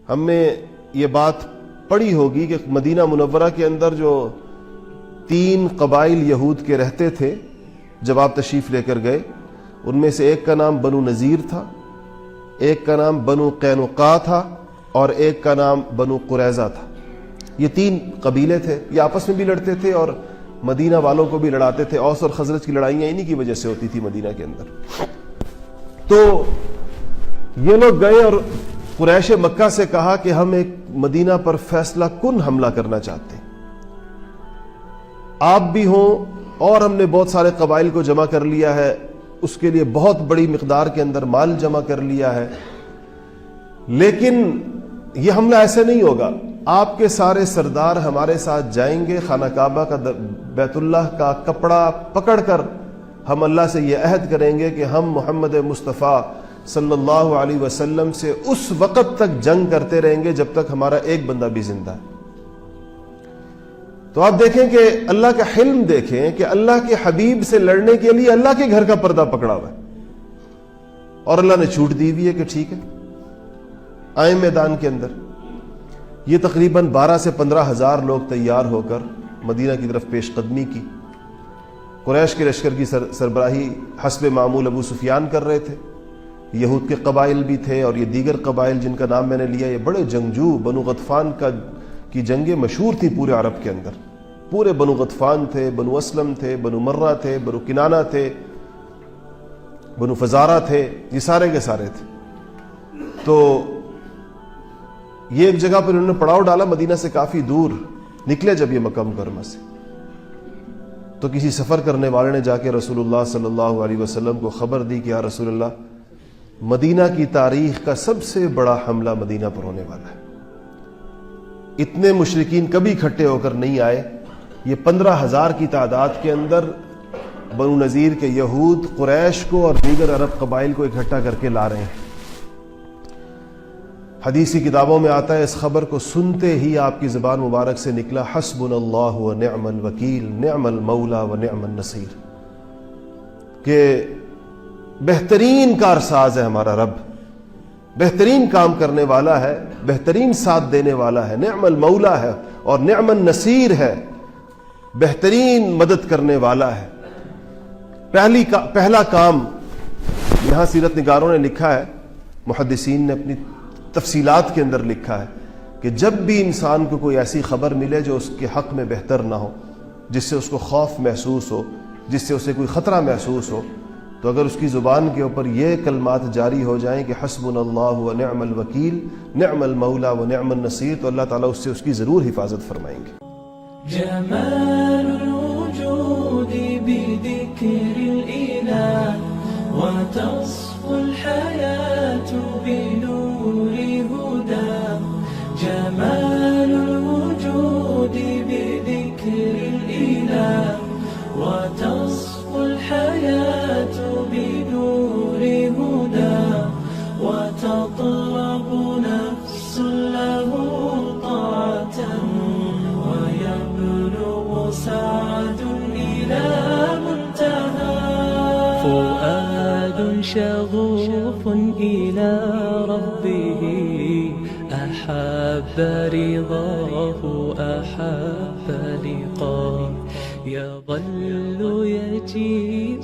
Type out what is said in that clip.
ہم نے یہ بات پڑھی ہوگی کہ مدینہ منورہ کے اندر جو 3 قبائل یہود کے رہتے تھے جب آپ تشریف لے کر گئے، ان میں سے ایک کا نام بنو نذیر تھا، ایک کا نام بنو قینقاع تھا، اور ایک کا نام بنو قریظہ تھا۔ یہ 3 قبیلے تھے، یہ آپس میں بھی لڑتے تھے اور مدینہ والوں کو بھی لڑاتے تھے۔ اوس اور خزرج کی لڑائیاں انہی کی وجہ سے ہوتی تھی مدینہ کے اندر۔ تو یہ لوگ گئے اور قریش مکہ سے کہا کہ ہم ایک مدینہ پر فیصلہ کن حملہ کرنا چاہتے ہیں، آپ بھی ہوں، اور ہم نے بہت سارے قبائل کو جمع کر لیا ہے، اس کے لیے بہت بڑی مقدار کے اندر مال جمع کر لیا ہے، لیکن یہ حملہ ایسے نہیں ہوگا، آپ کے سارے سردار ہمارے ساتھ جائیں گے، خانہ کعبہ کا بیت اللہ کا کپڑا پکڑ کر ہم اللہ سے یہ عہد کریں گے کہ ہم محمد مصطفیٰ صلی اللہ علیہ وسلم سے اس وقت تک جنگ کرتے رہیں گے جب تک ہمارا ایک بندہ بھی زندہ ہے۔ تو آپ دیکھیں کہ اللہ کا حلم دیکھیں کہ اللہ کے حبیب سے لڑنے کے لیے اللہ کے گھر کا پردہ پکڑا ہوا ہے، اور اللہ نے چھوٹ دی ہوئی ہے کہ ٹھیک ہے آئیں میدان کے اندر۔ یہ تقریباً 12 سے 15 ہزار لوگ تیار ہو کر مدینہ کی طرف پیش قدمی کی۔ قریش کے لشکر کی سربراہی حسب معمول ابو سفیان کر رہے تھے، یہود کے قبائل بھی تھے، اور یہ دیگر قبائل جن کا نام میں نے لیا یہ بڑے جنگجو، بنو غطفان کی جنگیں مشہور تھیں پورے عرب کے اندر، پورے بنو غطفان تھے، بنو اسلم تھے، بنو مرہ تھے، بنو کنانہ تھے، بنو فزارہ تھے، یہ سارے کے سارے تھے۔ تو یہ ایک جگہ پر انہوں نے پڑاؤ ڈالا، مدینہ سے کافی دور نکلے جب یہ مکہ مکرمہ سے، تو کسی سفر کرنے والے نے جا کے رسول اللہ صلی اللہ علیہ وسلم کو خبر دی کہ یا رسول اللہ، مدینہ کی تاریخ کا سب سے بڑا حملہ مدینہ پر ہونے والا ہے، اتنے مشرکین کبھی اکٹھے ہو کر نہیں آئے، یہ 15,000 کی تعداد کے اندر بنو نذیر کے یہود قریش کو اور دیگر عرب قبائل کو اکٹھا کر کے لا رہے ہیں۔ حدیثی کتابوں میں آتا ہے، اس خبر کو سنتے ہی آپ کی زبان مبارک سے نکلا حسبنا اللہ و نعم الوکیل، نعم المولا و نعم النصیر، کہ بہترین کارساز ہے ہمارا رب، بہترین کام کرنے والا ہے، بہترین ساتھ دینے والا ہے، نعم المولا ہے اور نعم النصیر ہے، بہترین مدد کرنے والا ہے۔ پہلا کام یہاں سیرت نگاروں نے لکھا ہے، محدثین نے اپنی تفصیلات کے اندر لکھا ہے کہ جب بھی انسان کو کوئی ایسی خبر ملے جو اس کے حق میں بہتر نہ ہو، جس سے اس کو خوف محسوس ہو، جس سے اسے کوئی خطرہ محسوس ہو، تو اگر اس کی زبان کے اوپر یہ کلمات جاری ہو جائیں کہ حسبنا اللہ و نعم الوکیل، نعم المولا و نعم النصیر، تو اللہ تعالیٰ اس سے اس کی ضرور حفاظت فرمائیں گے۔ جمال الوجود بذكر الإله وتصفو الحياة بنور هدى، جمال الوجود بذكر الإله وتصفو الحياة بنور هدى، وتطلب نفس له طاعة ويبلغ سعد إلى منتهى، فؤاد شغوف إلى ربه أحب رضاه أحب لقاه، يظل يجيء